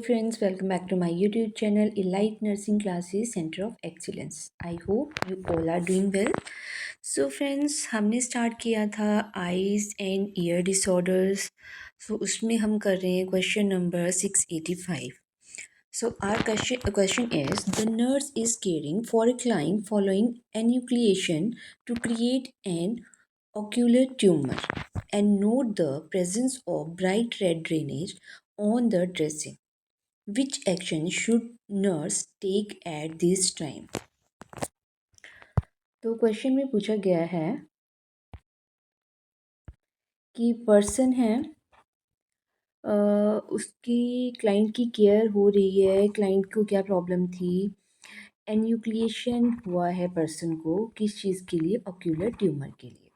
friends, welcome back to my YouTube channel Elite Nursing Classes Center of Excellence. I hope you all are doing well. So friends, हमने start किया था eyes and year disorders. सो उसमें हम कर रहे हैं question number 685. So our question is, the nurse is caring for a client following enucleation to create an ocular tumor and note the presence of bright red drainage on the dressing. Which action should nurse take at this time? तो question में पूछा गया है कि person है, उसकी client की care हो रही है, क्लाइंट को क्या प्रॉब्लम थी, एन्यूक्लिएशन हुआ है पर्सन को किस चीज़ के लिए, ऑक्यूलर ट्यूमर के लिए.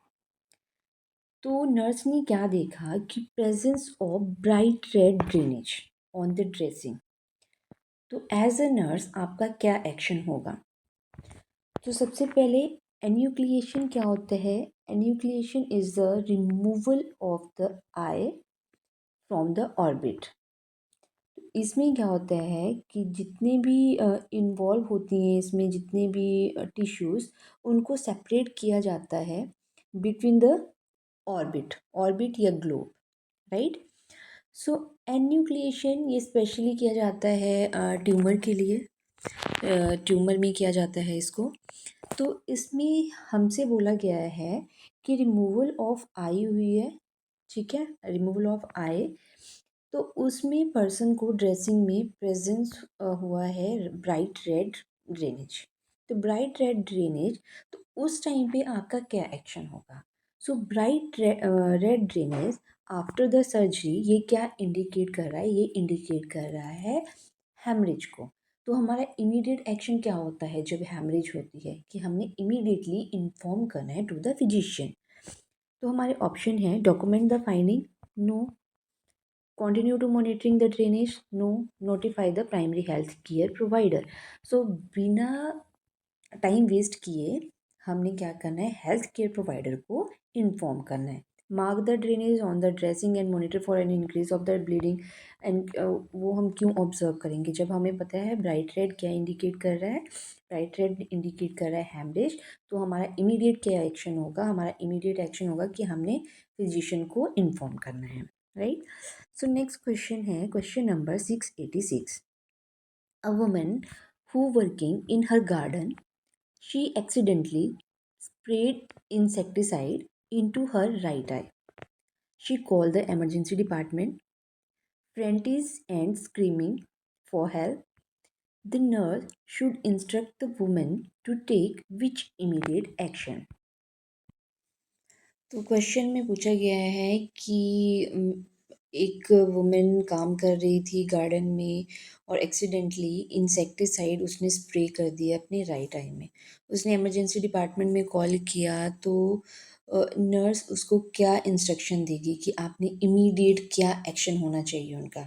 तो नर्स ने क्या देखा कि presence of bright red drainage on the dressing. तो एज अ नर्स आपका क्या एक्शन होगा? तो सबसे पहले एन्यूक्लिएशन क्या होता है? Enucleation is the removal of the eye from the orbit. इसमें क्या होता है कि जितने भी इन्वॉल्व होती हैं इसमें, जितने भी टिश्यूज़, उनको सेपरेट किया जाता है बिटवीन द ऑर्बिट या ग्लोब, राइट. सो एन्यूक्लिएशन ये स्पेशली किया जाता है ट्यूमर के लिए. ट्यूमर में किया जाता है इसको. तो इसमें हमसे बोला गया है कि रिमूवल ऑफ आई हुई है, ठीक है, रिमूवल ऑफ आई. तो उसमें पर्सन को ड्रेसिंग में प्रेजेंस हुआ है ब्राइट रेड ड्रेनेज. तो ब्राइट रेड ड्रेनेज, तो उस टाइम पे आपका क्या एक्शन होगा? So bright red drainage after the surgery, ये क्या इंडिकेट कर रहा है? ये इंडिकेट कर रहा है हेमरेज को. तो हमारा इमीडिएट एक्शन क्या होता है जब हेमरेज होती है कि हमने इमीडिएटली इन्फॉर्म करना है टू द फिजिशियन. तो हमारे ऑप्शन है document the finding, no. Continue to monitoring the drainage, no. Notify the primary health care provider. So बिना टाइम वेस्ट किए हमने क्या करना है, हेल्थ केयर प्रोवाइडर को इन्फॉर्म करना है. Mark the drainage on the dressing and monitor for an increase of the bleeding. And वो हम क्यों ऑब्जर्व करेंगे जब हमें पता है ब्राइट रेड क्या इंडिकेट कर रहा है? ब्राइट रेड इंडिकेट कर रहा है हेमरेज. तो हमारा इमीडिएट क्या एक्शन होगा? हमारा इमीडिएट एक्शन होगा कि हमने फिजिशियन को इन्फॉर्म करना है, राइट. सो नेक्स्ट क्वेश्चन है question number 686. A woman who working in her garden, she accidentally sprayed insecticide into her right eye. She called the emergency department, frantic and screaming for help. The nurse should instruct the woman to take which immediate action? तो question में पूछा गया है कि एक women काम कर रही थी गार्डन में और एक्सीडेंटली इंसेक्टिसाइड उसने स्प्रे कर दिया अपने राइट आई में. उसने इमरजेंसी डिपार्टमेंट में कॉल किया. तो नर्स उसको क्या इंस्ट्रक्शन देगी कि आपने इमीडिएट क्या एक्शन होना चाहिए उनका,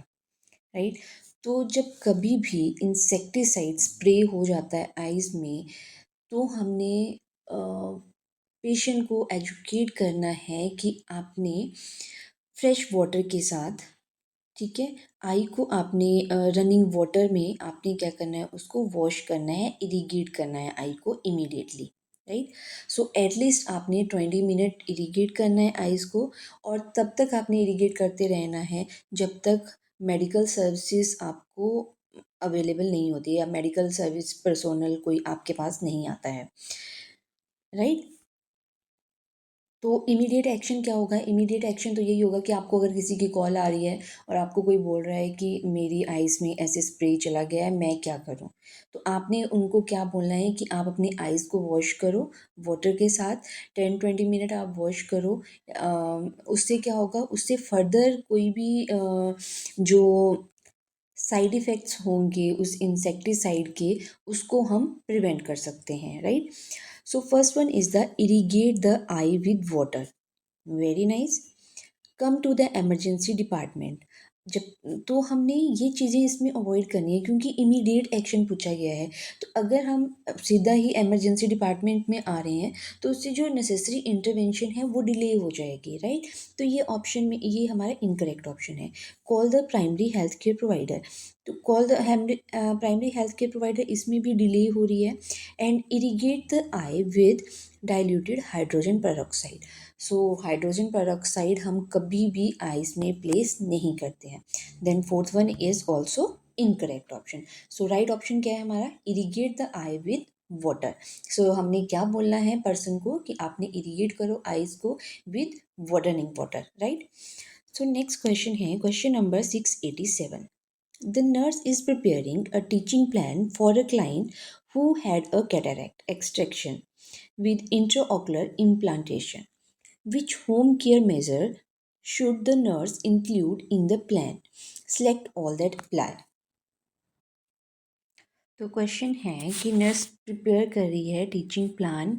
राइट. तो जब कभी भी इंसेक्टिसाइड स्प्रे हो जाता है आइज़ में, तो हमने पेशेंट को एजुकेट करना है कि आपने फ्रेश वाटर के साथ, ठीक है, आई को आपने रनिंग वाटर में आपने क्या करना है, उसको वॉश करना है, इरीगेट करना है आई को इमीडिएटली, राइट. सो एटलीस्ट आपने 20 मिनट इरीगेट करना है आइज़ को. और तब तक आपने इरीगेट करते रहना है जब तक मेडिकल सर्विसेज आपको अवेलेबल नहीं होती या मेडिकल सर्विस पर्सोनल कोई आपके पास नहीं आता है, राइट. तो इमीडिएट एक्शन क्या होगा? इमीडिएट एक्शन तो यही होगा कि आपको अगर किसी की कॉल आ रही है और आपको कोई बोल रहा है कि मेरी आइज़ में ऐसे स्प्रे चला गया है, मैं क्या करूं? तो आपने उनको क्या बोलना है कि आप अपनी आइज़ को वॉश करो वाटर के साथ. 10-20 मिनट आप वॉश करो. उससे क्या होगा, उससे फर्दर कोई भी जो साइड इफ़ेक्ट्स होंगे उस इंसेक्टिसाइड के, उसको हम प्रिवेंट कर सकते हैं, right. So first one is the irrigate the eye with water. Very nice. Come to the emergency department. जब तो हमने ये चीज़ें इसमें अवॉइड करनी है क्योंकि इमीडिएट एक्शन पूछा गया है. तो अगर हम सीधा ही एमरजेंसी डिपार्टमेंट में आ रहे हैं तो उससे जो नेसेसरी इंटरवेंशन है वो डिले हो जाएगी, राइट. तो ये ऑप्शन में ये हमारा इनकरेक्ट ऑप्शन है. Call the primary health care provider. तो call the primary health care provider, इसमें भी डिले हो रही है। And irrigate the eye with diluted hydrogen peroxide. So hydrogen peroxide हम कभी भी आइस में प्लेस नहीं करते हैं। Then fourth one is also incorrect option. So right option क्या है हमारा, irrigate the eye with water. So हमने क्या बोलना है पर्सन को कि आपने इरिगेट करो आइस को with watering water, right. So next question है question number 687। The nurse is preparing a teaching plan for a client who had a cataract extraction with intraocular implantation. Which home care measure should the nurse include in the plan? Select all that apply. तो question है कि nurse prepare कर रही है teaching plan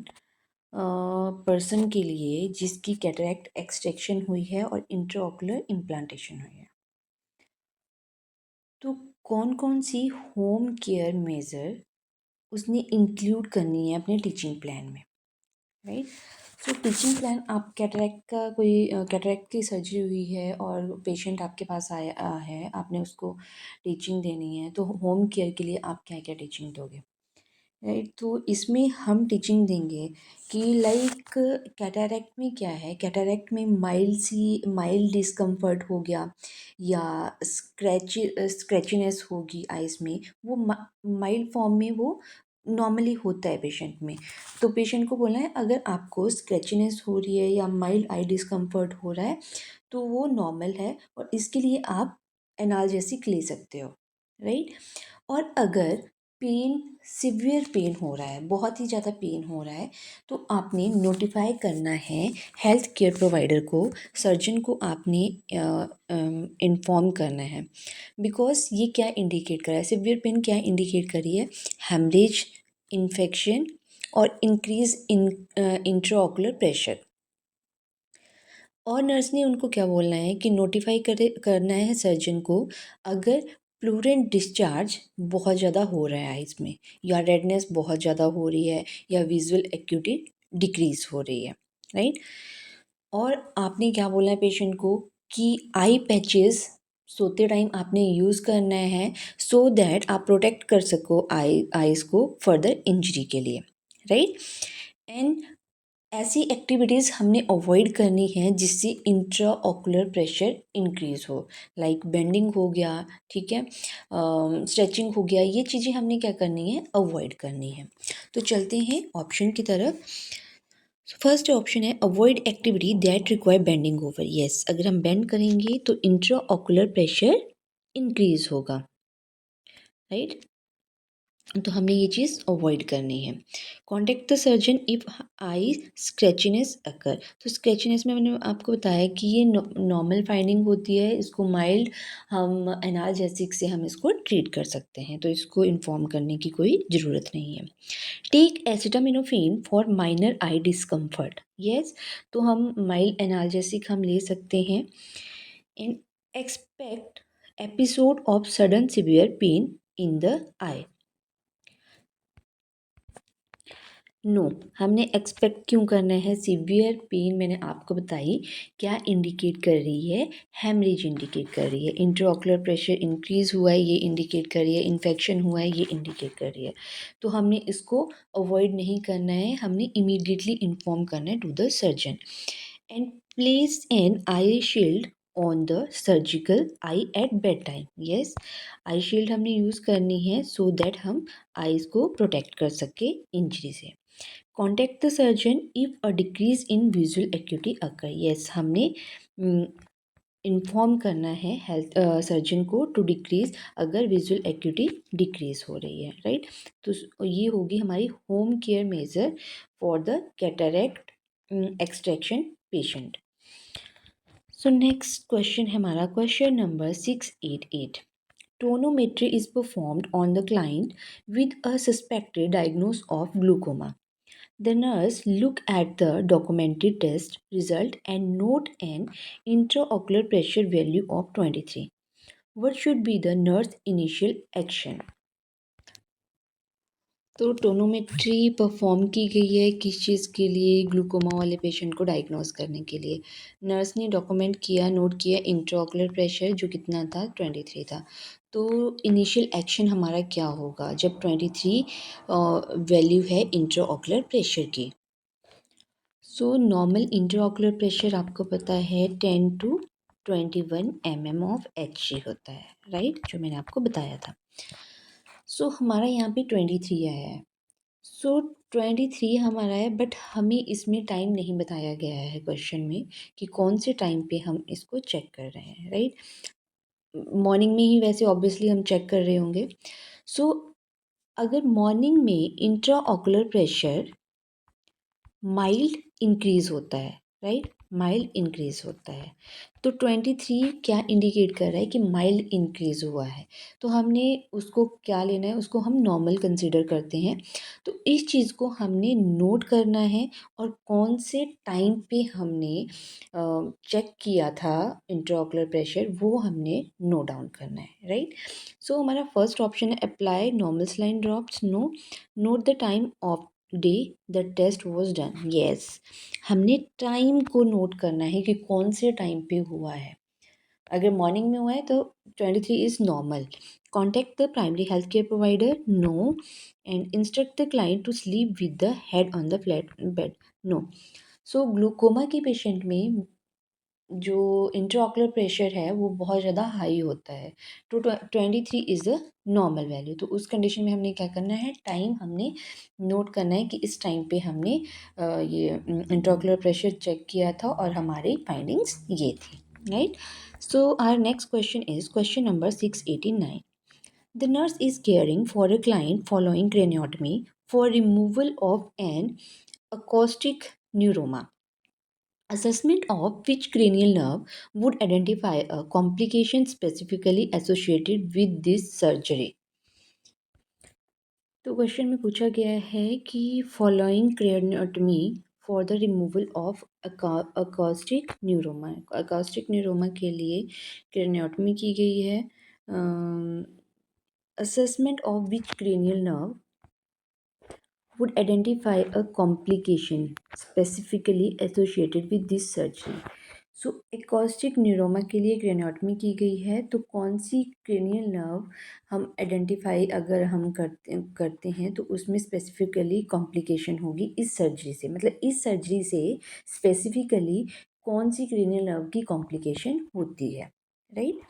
person के लिए जिसकी cataract extraction हुई है और इंट्राओकुलर इम्प्लांटेशन हुई है। तो कौन कौन सी होम केयर मेजर उसने इंक्लूड करनी है अपने टीचिंग प्लान में, राइट। सो टीचिंग प्लान, आप कैटरैक्ट का कोई कैटरैक्ट की सर्जरी हुई है और पेशेंट आपके पास आया है, आपने उसको टीचिंग देनी है, तो होम केयर के लिए आप क्या क्या टीचिंग दोगे, राइट। तो इसमें हम टीचिंग देंगे कि लाइक कैटरैक्ट में क्या है, कैटरैक्ट में माइल्ड डिस्कम्फर्ट हो गया या स्क्रैचीनेस होगी आइज़ में, वो माइल्ड फॉर्म में वो नॉर्मली होता है पेशेंट में। तो पेशेंट को बोलना है अगर आपको स्क्रैचीनेस हो रही है या माइल्ड आई डिस्कम्फर्ट हो रहा है तो वो नॉर्मल है और इसके लिए आप एनाल्जेसिक ले सकते हो, राइट। और अगर पेन, सिवियर पेन हो रहा है, बहुत ही ज़्यादा पेन हो रहा है, तो आपने नोटिफाई करना है हेल्थ केयर प्रोवाइडर को, सर्जन को आपने इन्फॉर्म करना है। बिकॉज ये क्या इंडिकेट कर रहा है, सिवियर पेन क्या इंडिकेट कर रही है, हेमरेज, इन्फेक्शन और इंक्रीज इन इंट्राओकुलर प्रेशर। और नर्स ने उनको क्या बोलना है कि नोटिफाई करना है सर्जन को अगर प्लूरेंट डिस्चार्ज बहुत ज़्यादा हो रहा है आइज़ में, या रेडनेस बहुत ज़्यादा हो रही है, या विजुअल एक्यूटी डिक्रीज हो रही है, राइट। और आपने क्या बोलना है पेशेंट को कि आई पैचेस सोते टाइम आपने यूज़ करना है सो दैट आप प्रोटेक्ट कर सको आइज़ को फर्दर इंजरी के लिए, राइट। एंड ऐसी एक्टिविटीज़ हमने अवॉइड करनी है जिससे इंट्रा ऑकुलर प्रेशर इंक्रीज़ हो, लाइक बेंडिंग हो गया, ठीक है, स्ट्रेचिंग हो गया, ये चीज़ें हमने क्या करनी है, अवॉइड करनी है। तो चलते हैं ऑप्शन की तरफ। फर्स्ट ऑप्शन है avoid activity that require bending over. Yes, अगर हम बेंड करेंगे तो इंट्रा ऑकुलर प्रेशर इंक्रीज़ होगा, राइट। तो हमने ये चीज़ अवॉइड करनी है। Contact the surgeon if eye scratchiness occur. तो स्क्रैचीनेस में मैंने आपको बताया कि ये नॉर्मल फाइंडिंग होती है, इसको माइल्ड हम एनाल्जेसिक से हम इसको ट्रीट कर सकते हैं, तो इसको इन्फॉर्म करने की कोई ज़रूरत नहीं है। Take acetaminophen for minor eye discomfort. Yes, तो हम माइल्ड एनाल्जेसिक हम ले सकते हैं। And expect episode of sudden severe pain in the eye. No, हमने एक्सपेक्ट क्यों करना है, सीवियर पेन मैंने आपको बताई क्या इंडिकेट कर रही है, हेमरेज इंडिकेट कर रही है, इंट्राऑकुलर प्रेशर इंक्रीज हुआ है ये इंडिकेट कर रही है, इन्फेक्शन हुआ है ये इंडिकेट कर रही है। तो हमने इसको अवॉइड नहीं करना है, हमने इमीडिएटली इन्फॉर्म करना है to the surgeon. And place an eye shield on the surgical eye at bed time. Yes, eye shield हमने यूज़ करनी है सो दैट हम आईज को प्रोटेक्ट कर सके इंजरी से। Contact the surgeon if a decrease in visual acuity occur. Yes, हमने inform करना है हेल्थ सर्जन को टू डिक्रीज अगर विजुअल एक्यूटी डिक्रीज हो रही है, राइट। तो ये होगी हमारी home care major for the cataract extraction patient. So next question है हमारा question number 688। Tonometry is performed on the client with a suspected diagnosis of glaucoma. The nurse look at the documented test result and note an intraocular pressure value of 23. What should be the nurse initial action? तो tonometry perform की गई है किस चीज़ के लिए, glaucoma वाले patient को diagnose करने के लिए। नर्स ने डॉक्यूमेंट किया, नोट किया इंट्राओकुलर प्रेशर जो कितना था, 23 था। तो इनिशियल एक्शन हमारा क्या होगा जब 23 वैल्यू है इंट्राऑकुलर प्रेशर की। सो नॉर्मल इंट्राऑकुलर प्रेशर आपको पता है 10 टू 21 mm ऑफ Hg होता है, राइट, जो मैंने आपको बताया था। सो हमारा यहाँ पे 23 आया है। सो 23 हमारा है, बट हमें इसमें टाइम नहीं बताया गया है क्वेश्चन में कि कौन से टाइम पे हम इसको चेक कर रहे हैं, राइट। मॉर्निंग में ही वैसे ऑब्वियसली हम चेक कर रहे होंगे। सो अगर मॉर्निंग में intra ocular pressure mild increase होता है, राइट, माइल्ड इंक्रीज होता है, तो 23 क्या इंडिकेट कर रहा है कि माइल्ड इंक्रीज हुआ है। तो हमने उसको क्या लेना है, उसको हम नॉर्मल कंसीडर करते हैं। तो इस चीज़ को हमने नोट करना है और कौन से टाइम पे हमने चेक किया था इंट्राऑकुलर प्रेशर, वो हमने नोट डाउन करना है, राइट। सो हमारा फर्स्ट ऑप्शन है apply normal saline drops, no. Note the time of day the test was done, yes, हमने टाइम को नोट करना है कि कौन से टाइम पे हुआ है। अगर मॉर्निंग में हुआ है तो 23 is normal. Contact the primary health care provider, no. And instruct the client to sleep with the head on the flat bed, no. So glaucoma के पेशेंट में जो इंट्राऑकुलर प्रेशर है वो बहुत ज़्यादा हाई होता है, तो 23 इज़ द नॉर्मल वैल्यू। तो उस कंडीशन में हमने क्या करना है, टाइम हमने नोट करना है कि इस टाइम पे हमने ये इंट्राऑकुलर प्रेशर चेक किया था और हमारी फाइंडिंग्स ये थी, right. So our next question is question number 689। The nurse is caring for a client following craniotomy for removal of an acoustic neuroma. Assessment of which cranial nerve would identify a complication specifically associated with this surgery. तो question में पूछा गया है कि following craniotomy for the removal of acoustic neuroma के लिए craniotomy की गई है। Assessment of which cranial nerve would identify a complication specifically associated with this surgery. So acoustic neuroma के लिए क्रेनियोटमी की गई है, तो कौन सी क्रेनियल नर्व हम आइडेंटिफाई अगर हम करते हैं तो उसमें स्पेसिफिकली कॉम्प्लिकेशन होगी इस सर्जरी से, मतलब इस सर्जरी से स्पेसिफिकली कौन सी क्रेनियल नर्व की कॉम्प्लिकेशन होती है, राइट।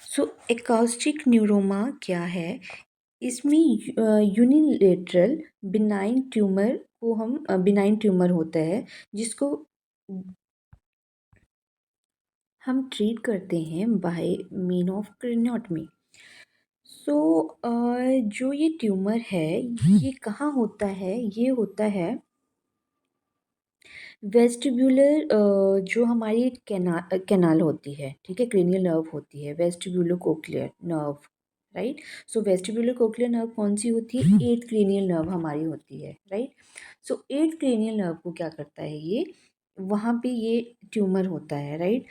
सो एकॉस्टिक न्यूरोमा क्या है, इसमें यूनिलेटरल बिनाइन ट्यूमर को हम बिनाइन ट्यूमर होता है जिसको हम ट्रीट करते हैं बाय मीन ऑफ क्रेनियोटमी। सो जो ये ट्यूमर है ये कहाँ होता है, ये होता है वेस्टिब्यूलर, जो हमारी कैनाल होती है, ठीक है, क्रेनियल नर्व होती है वेस्टिब्यूलो कोक्लियर नर्व, राइट। सो वेस्टिब्यूलर कोक्लियर नर्व कौन सी होती है, एट क्रेनियल नर्व हमारी होती है, राइट। सो एट क्रेनियल नर्व को क्या करता है, ये वहाँ पे ये ट्यूमर होता है, राइट।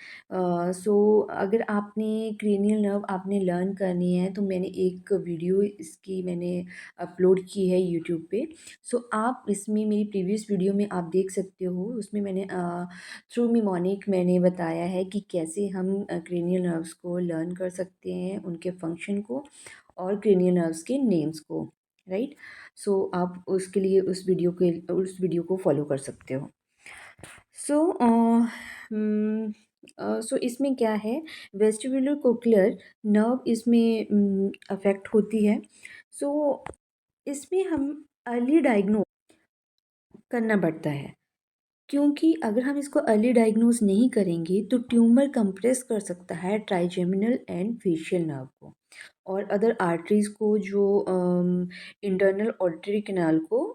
सो अगर आपने क्रेनियल नर्व आपने लर्न करनी है तो मैंने एक वीडियो इसकी मैंने अपलोड की है यूट्यूब पे। सो आप इसमें मेरी प्रीवियस वीडियो में आप देख सकते हो, उसमें मैंने थ्रू मिमोनिक मैंने बताया है कि कैसे हम क्रेनियल नर्व्स को लर्न कर सकते हैं, उनके फंक्शन को और क्रेनियल नर्व्स के नेम्स को, राइट। सो आप उसके लिए उस वीडियो को फॉलो कर सकते हो। सो सो इसमें क्या है, वेस्टिबुलर कोक्लियर नर्व इसमें अफेक्ट होती है। सो इसमें हम अर्ली डायग्नोज करना पड़ता है, क्योंकि अगर हम इसको अर्ली डायग्नोज नहीं करेंगे तो ट्यूमर कंप्रेस कर सकता है ट्राइजेमिनल एंड फेशियल नर्व को और अदर आर्टरीज को, जो इंटरनल ऑडिटरी कैनाल को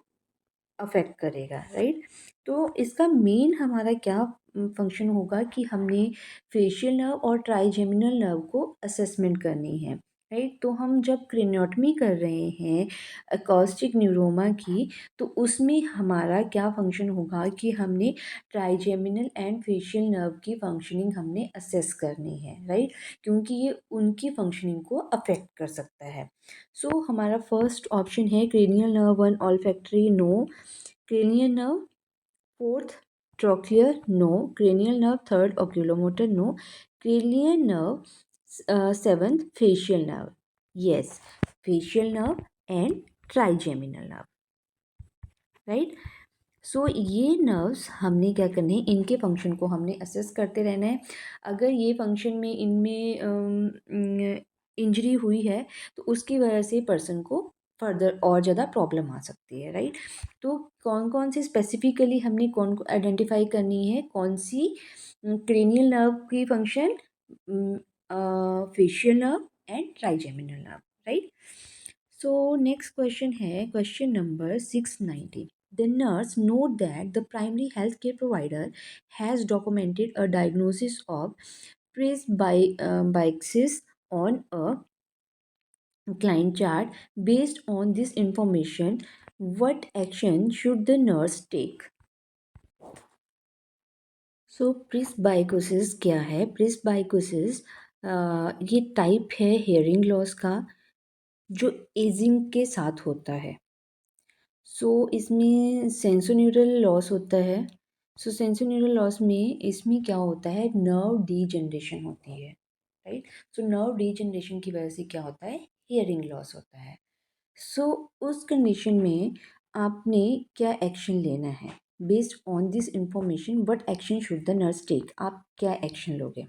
अफेक्ट करेगा, राइट। तो इसका मेन हमारा क्या फंक्शन होगा कि हमने फेशियल नर्व और ट्राइजेमिनल नर्व को असेसमेंट करनी है, राइट। तो हम जब क्रेनियोटमी कर रहे हैं एकॉस्टिक न्यूरोमा की, तो उसमें हमारा क्या फंक्शन होगा कि हमने ट्राइजेमिनल एंड फेशियल नर्व की फंक्शनिंग हमने असेस करनी है, राइट, क्योंकि ये उनकी फंक्शनिंग को अफेक्ट कर सकता है। सो हमारा फर्स्ट ऑप्शन है cranial nerve one olfactory, no. cranial nerve fourth trochlear, no. Cranial nerve third oculomotor, no. Cranial nerve seventh facial nerve. Yes, facial nerve and trigeminal nerve, right. So ये nerves हमने क्या करने हैं, इनके function को हमने assess करते रहना है। अगर ये फंक्शन में इनमें इंजरी हुई है तो उसकी वजह से पर्सन को फर्दर और ज़्यादा प्रॉब्लम आ सकती है, राइट। तो कौन कौन सी स्पेसिफिकली हमने कौन आइडेंटिफाई करनी है, कौन सी क्रेनियल नर्व की function, facial nerve and trigeminal nerve, right. So next question है question number 690. The nurse note that the primary healthcare provider has documented a diagnosis of presbycusis on a client chart. Based on this information, what action should the nurse take? सो प्रिस्बाइकोसिस क्या है? प्रिस्बाइकोसिस ये type है hearing loss का जो ageing के साथ होता है। सो इसमें सेंसोन्यूरल लॉस होता है। सो सेंसोन्यूरल लॉस में इसमें क्या होता है, नर्व डीजनरेशन होती है, राइट। सो नर्व डीजनरेशन की वजह से क्या होता है, हियरिंग लॉस होता है। सो उस कंडीशन में आपने क्या एक्शन लेना है? Based on this information what action should the nurse take, आप क्या एक्शन लोगे?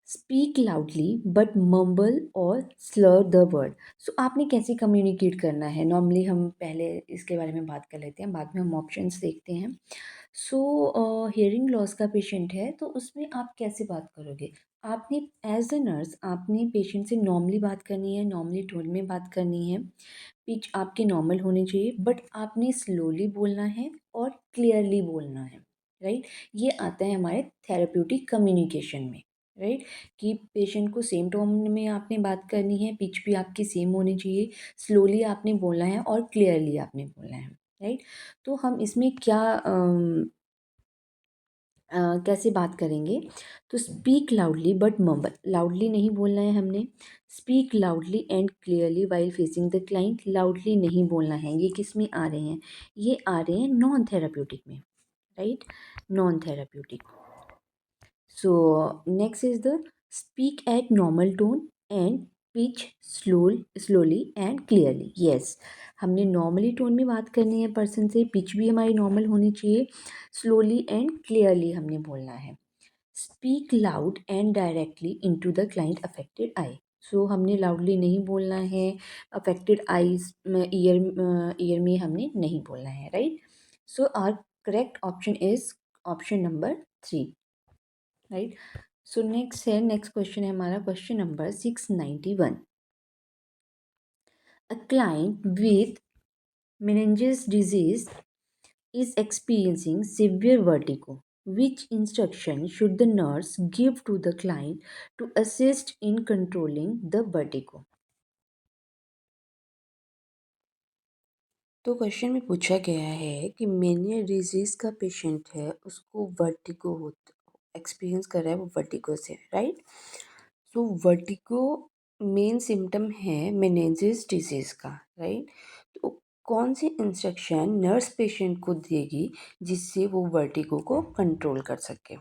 स्पीक लाउडली बट मम्बल और स्लर द वर्ड। सो आपने कैसे कम्युनिकेट करना है? नॉर्मली हम पहले इसके बारे में बात कर लेते हैं, बाद में हम ऑप्शंस देखते हैं। सो हियरिंग लॉस का पेशेंट है तो उसमें आप कैसे बात करोगे? आपने एज अ नर्स आपने पेशेंट से नॉर्मली बात करनी है, नॉर्मली टोन में बात करनी है, पिच आपकी नॉर्मल होनी चाहिए, बट आपने स्लोली बोलना है और क्लियरली बोलना है, राइट। ये आता है हमारे थेरेप्यूटिक कम्युनिकेशन में, राइट। कि पेशेंट को सेम टोन में आपने बात करनी है, पिच भी आपकी सेम होनी चाहिए, स्लोली आपने बोलना है और क्लियरली आपने बोलना है, राइट। तो हम इसमें क्या कैसे बात करेंगे? तो speak loudly but mumble, loudly नहीं बोलना है हमने। Speak loudly and clearly while facing the client, loudly नहीं बोलना है। ये किस में आ रहे हैं? ये आ रहे हैं नॉन थेराप्यूटिक में, right, non therapeutic. So next is the speak at normal tone and pitch slowly and clearly. Yes, हमने नॉर्मली टोन में बात करनी है पर्सन से, पिच भी हमारी नॉर्मल होनी चाहिए, स्लोली एंड क्लियरली हमने बोलना है। Speak loud and directly into the client affected eye. So हमने लाउडली नहीं बोलना है, अफेक्टेड आईज में, ईयर में हमने नहीं बोलना है, right. So our correct option is option number 3, right. So next question है हमारा question number 691. A client with meninges disease is experiencing severe vertigo. Which instruction should the nurse give to the client to assist in controlling the vertigo? तो question में पूछा गया है कि mania disease का patient है, उसको वर्टिगो होता एक्सपीरियंस कर रहा है, वो वर्टिगो से, राइट। सो वर्टिगो मेन सिम्टम है मेनिंजेस डिजीज़ का, राइट। तो कौन सी इंस्ट्रक्शन नर्स पेशेंट को देगी जिससे वो वर्टिगो को कंट्रोल कर सके?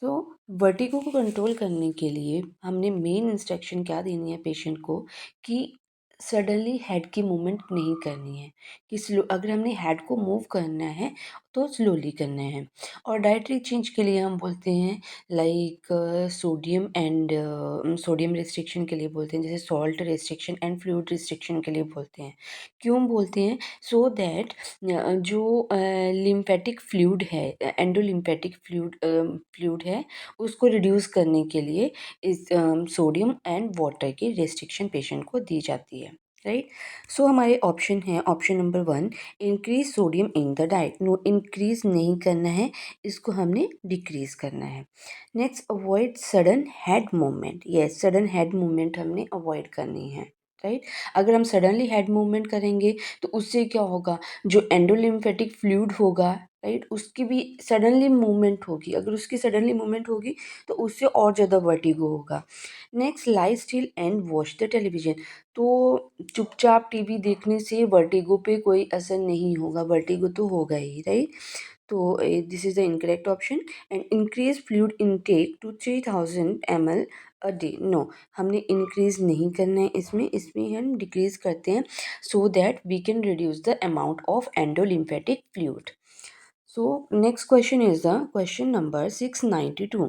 तो वर्टिगो को कंट्रोल करने के लिए हमने मेन इंस्ट्रक्शन क्या देनी है पेशेंट को कि सडनली हेड की मूवमेंट नहीं करनी है, कि स्लो अगर हमने हेड को मूव करना है तो स्लोली करना है। और डाइटरी चेंज के लिए हम बोलते हैं लाइक सोडियम रिस्ट्रिक्शन के लिए बोलते हैं, जैसे salt restriction and fluid restriction के लिए बोलते हैं। क्यों बोलते हैं? सो दैट जो लिम्फेटिक फ्लूइड है, एंडोलिम्फेटिक फ्लूइड है, उसको रिड्यूस करने के लिए इस सोडियम एंड वाटर की रेस्ट्रिक्शन पेशेंट को दी जाती है, राइट। सो हमारे ऑप्शन है option number 1, increase sodium in the diet. No, increase नहीं करना है, इसको हमने डिक्रीज करना है। Next, avoid sudden head movement. Yes, sudden head movement हमने अवॉइड करनी है, राइट। अगर हम सडनली हेड मूवमेंट करेंगे तो उससे क्या होगा, जो एंडोलिम्फेटिक फ्लूइड होगा, राइट, उसकी भी सडनली मूवमेंट होगी। अगर उसकी सडनली मूवमेंट होगी तो उससे और ज़्यादा वर्टिगो होगा। Next, lie still and watch the television. तो चुपचाप टीवी देखने से वर्टिगो पे कोई असर नहीं होगा, वर्टिगो तो होगा ही, राइट। तो this is the incorrect option. And increase fluid intake to 3000 ml a day. No, हमने इंक्रीज़ नहीं करना है इसमें हम डिक्रीज़ करते हैं so that we can reduce the amount of endolymphatic fluid. So next question is the question number 692.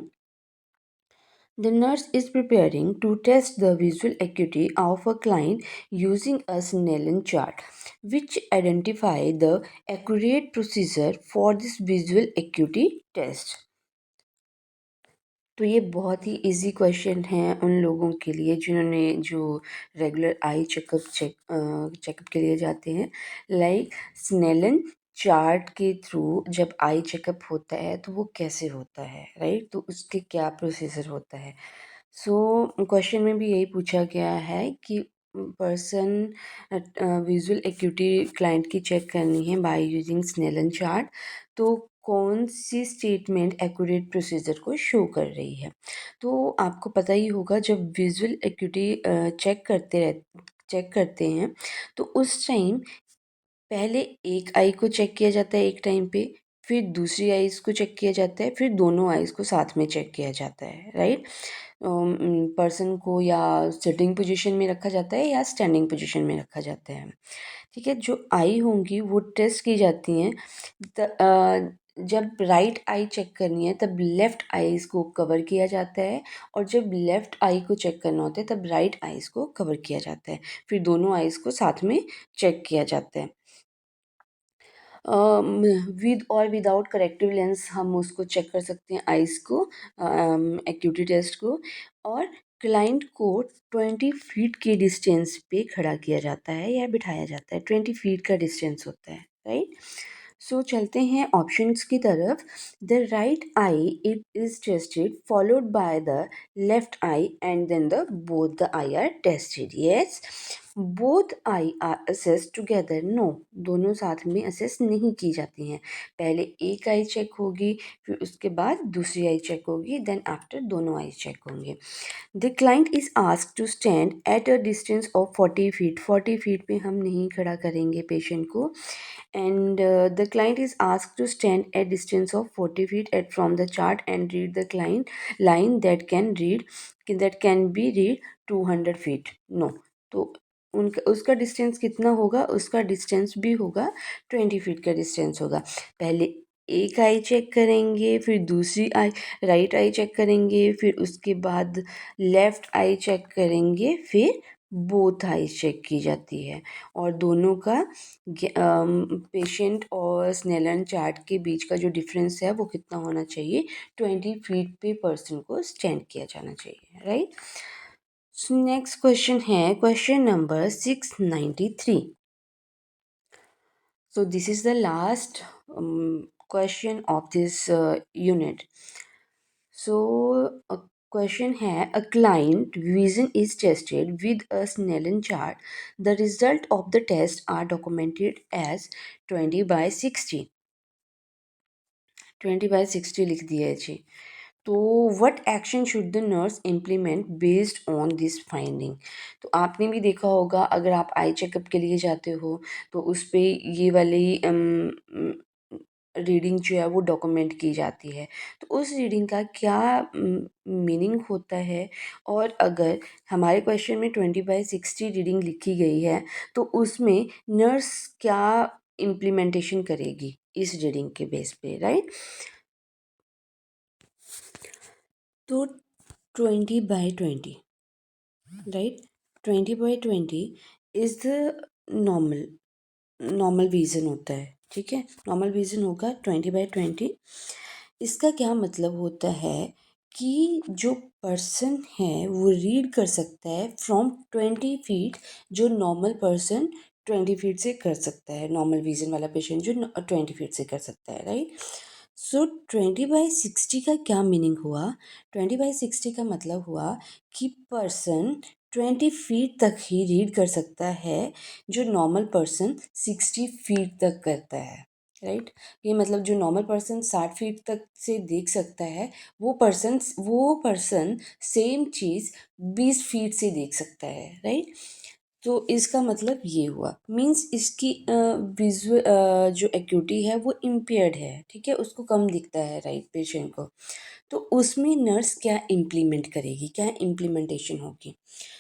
The nurse is preparing to test the visual acuity of a client using a Snellen chart, which identify the accurate procedure for this visual acuity test. तो ये बहुत ही easy question है उन लोगों के लिए जिन्होंने जो रेगुलर आई चेकअप के लिए जाते हैं। लाइक स्नेलन चार्ट के थ्रू जब आई चेकअप होता है तो वो कैसे होता है, राइट? तो उसके क्या प्रोसीजर होता है। सो क्वेश्चन में भी यही पूछा गया है कि पर्सन विजुअल एक्यूटी क्लाइंट की चेक करनी है बाय यूजिंग स्नेलन चार्ट, तो कौन सी स्टेटमेंट एक्यूरेट प्रोसीजर को शो कर रही है। तो आपको पता ही होगा जब विजुअल एक्यूटी चेक करते हैं तो उस टाइम पहले एक आई को चेक किया जाता है एक टाइम पे, फिर दूसरी आइज़ को चेक किया जाता है, फिर दोनों आइज़ को साथ में चेक किया जाता है, राइट? पर्सन को या सिटिंग पोजीशन में रखा जाता है या स्टैंडिंग पोजीशन में रखा जाता है, ठीक है? जो आई होंगी वो टेस्ट की जाती हैं। जब राइट आई चेक करनी है तब लेफ़्ट आइज़ को कवर किया जाता है, और जब लेफ़्ट आई को चेक करना होता है तब राइट आइज़ को कवर किया जाता है। फिर दोनों आइज़ को साथ में चेक किया जाता है। विद और विदाउट करेक्टिव लेंस हम उसको चेक कर सकते हैं आइज़ को, एक्यूटी टेस्ट को। और क्लाइंट को 20 फीट के डिस्टेंस पे खड़ा किया जाता है या बिठाया जाता है। 20 फीट का डिस्टेंस होता है, राइट? सो चलते हैं ऑप्शंस की तरफ। The right eye it is tested followed by the left eye and then the both the eye are tested. Yes, both eye are assess together. No, दोनों साथ में असेस नहीं की जाती हैं। पहले एक आई चेक होगी, फिर उसके बाद दूसरी आई चेक होगी, देन आफ्टर दोनों आई चेक होंगे। The client is asked to stand at a distance of 40 feet. 40 feet पे हम नहीं खड़ा करेंगे पेशेंट को। And the client is asked to stand at distance of 40 feet at from the chart and read the client line that can be read 200 feet. No, तो उनका उसका distance कितना होगा? उसका डिस्टेंस भी होगा 20 फीट का डिस्टेंस होगा। पहले एक आई चेक करेंगे, फिर दूसरी आई, राइट आई चेक करेंगे, फिर उसके बाद लेफ़्ट आई चेक करेंगे, फिर बोथ आई चेक की जाती है। और दोनों का पेशेंट और स्नेलन चार्ट के बीच का जो डिफरेंस है वो कितना होना चाहिए? 20 फीट पे पर्सन को स्टैंड किया जाना चाहिए, राइट? नेक्स्ट क्वेश्चन है question number 693. So this is the last question of this unit. So a question है, a client vision is tested with a Snellen chart. The result of the test are documented as 20 by 60. 20 by 60 लिख दिया है जी। तो what action should the nurse implement based on this finding. तो आपने भी देखा होगा अगर आप आई चेकअप के लिए जाते हो तो उस पे ये वाली रीडिंग जो है वो डॉक्यूमेंट की जाती है। तो उस रीडिंग का क्या मीनिंग होता है, और अगर हमारे क्वेश्चन में 20/60 रीडिंग लिखी गई है तो उसमें नर्स क्या इम्प्लीमेंटेशन करेगी इस रीडिंग के बेस पे, राइट? तो 20/20, right? 20/20 is the normal normal vision होता है, ठीक है? नॉर्मल विज़न होगा 20/20। इसका क्या मतलब होता है कि जो पर्सन है वो रीड कर सकता है फ्रॉम 20 फीट, जो नॉर्मल पर्सन 20 फीट से कर सकता है। नॉर्मल विज़न वाला पेशेंट जो 20 फीट से कर सकता है, राइट? सो 20/60 का क्या मीनिंग हुआ? 20/60 का मतलब हुआ कि पर्सन 20 फीट तक ही रीड कर सकता है जो नॉर्मल पर्सन 60 फीट तक करता है, राइट? ये मतलब जो नॉर्मल पर्सन 60 फीट तक से देख सकता है वो पर्सन सेम चीज़ 20 फीट से देख सकता है, राइट? तो इसका मतलब ये हुआ, मीन्स इसकी विजुअल जो एक्यूटी है वो इम्पेयर्ड है, ठीक है, उसको कम दिखता है, राइट, पेशेंट को। तो उसमें नर्स क्या इम्प्लीमेंट करेगी, क्या इम्प्लीमेंटेशन होगी?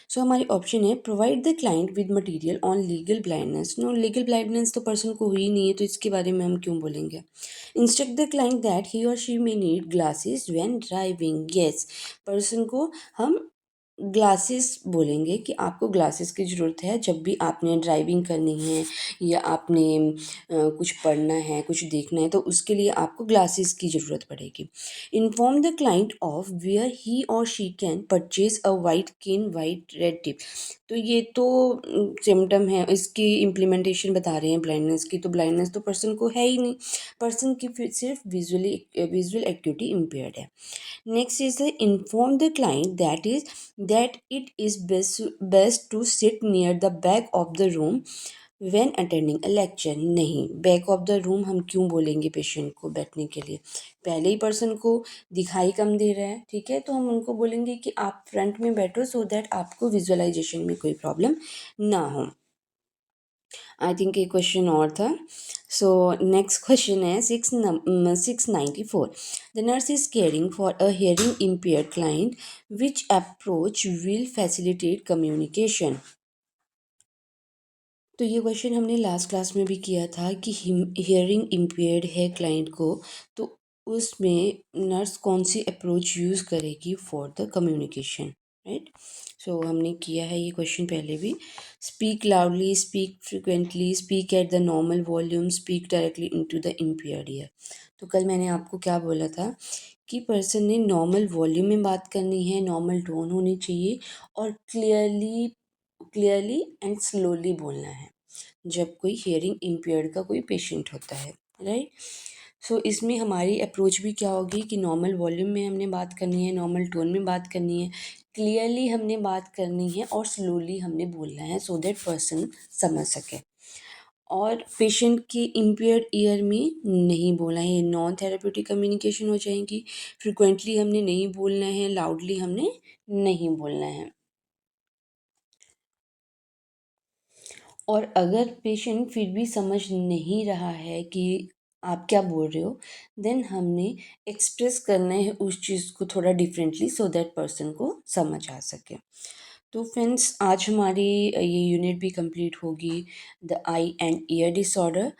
सो हमारी ऑप्शन है, provide the client with material on legal blindness. No, legal blindness तो पर्सन को हुई नहीं है, तो इसके बारे में हम क्यों बोलेंगे? Instruct the client that he or she may need glasses when driving. Yes, person को हम ग्लासेस बोलेंगे कि आपको ग्लासेस की ज़रूरत है जब भी आपने ड्राइविंग करनी है या आपने कुछ पढ़ना है, कुछ देखना है, तो उसके लिए आपको ग्लासेस की ज़रूरत पड़ेगी। Inform the client of where he or she can purchase a white cane white red tip. तो ये तो सिम्टम है, इसकी इम्प्लीमेंटेशन बता रहे हैं ब्लाइंडनेस की, तो ब्लाइंडनेस तो पर्सन को है ही नहीं, पर्सन की सिर्फ विजुअल एक्टिविटी इम्पेयर्ड है। Next is the inform the client that it is best to sit near the back of the room when attending a lecture। नहीं, बैक ऑफ द रूम हम क्यों बोलेंगे पेशेंट को बैठने के लिए? पहले ही पर्सन को दिखाई कम दे रहा है, ठीक है, तो हम उनको बोलेंगे कि आप फ्रंट में बैठो सो दैट आपको विजुअलाइजेशन में कोई प्रॉब्लम ना हो। आई थिंक एक क्वेश्चन और था। सो नेक्स्ट क्वेश्चन है 694। The nurse is caring for a hearing impaired client, which approach will facilitate communication? तो ये क्वेश्चन हमने लास्ट क्लास में भी किया था कि हियरिंग इम्पेयर्ड है क्लाइंट को, तो उसमें नर्स कौन सी अप्रोच यूज़ करेगी फॉर द कम्युनिकेशन, राइट? सो हमने किया है ये क्वेश्चन पहले भी। Speak loudly, speak frequently, speak at the normal volume, speak directly into the impaired year. तो कल मैंने आपको क्या बोला था कि पर्सन ने नॉर्मल वॉल्यूम में बात करनी है, नॉर्मल टोन होनी चाहिए और क्लियरली एंड स्लोली बोलना है जब कोई हियरिंग इम्पेयर्ड का कोई पेशेंट होता है, राइट? सो इसमें हमारी अप्रोच भी क्या होगी कि नॉर्मल वॉल्यूम में हमने बात करनी है, नॉर्मल टोन में बात करनी है, क्लियरली हमने बात करनी है और स्लोली हमने बोलना है सो दैट पर्सन समझ सके। और पेशेंट के इम्पेयर्ड ईयर में नहीं बोलना है, ये नॉन थेरेप्यूटिक कम्युनिकेशन हो जाएंगी। फ्रिक्वेंटली हमने नहीं बोलना है, लाउडली हमने नहीं बोलना है। और अगर पेशेंट फिर भी समझ नहीं रहा है कि आप क्या बोल रहे हो, देन हमने एक्सप्रेस करना है उस चीज़ को थोड़ा डिफरेंटली सो दैट पर्सन को समझ आ सके। तो फ्रेंड्स, आज हमारी ये यूनिट भी कंप्लीट होगी, the eye and ear disorder.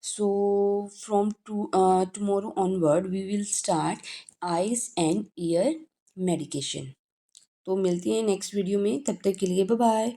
So from tomorrow onward we will start eyes and ear medication. तो मिलती हैं नेक्स्ट वीडियो में, तब तक के लिए बाय बाय।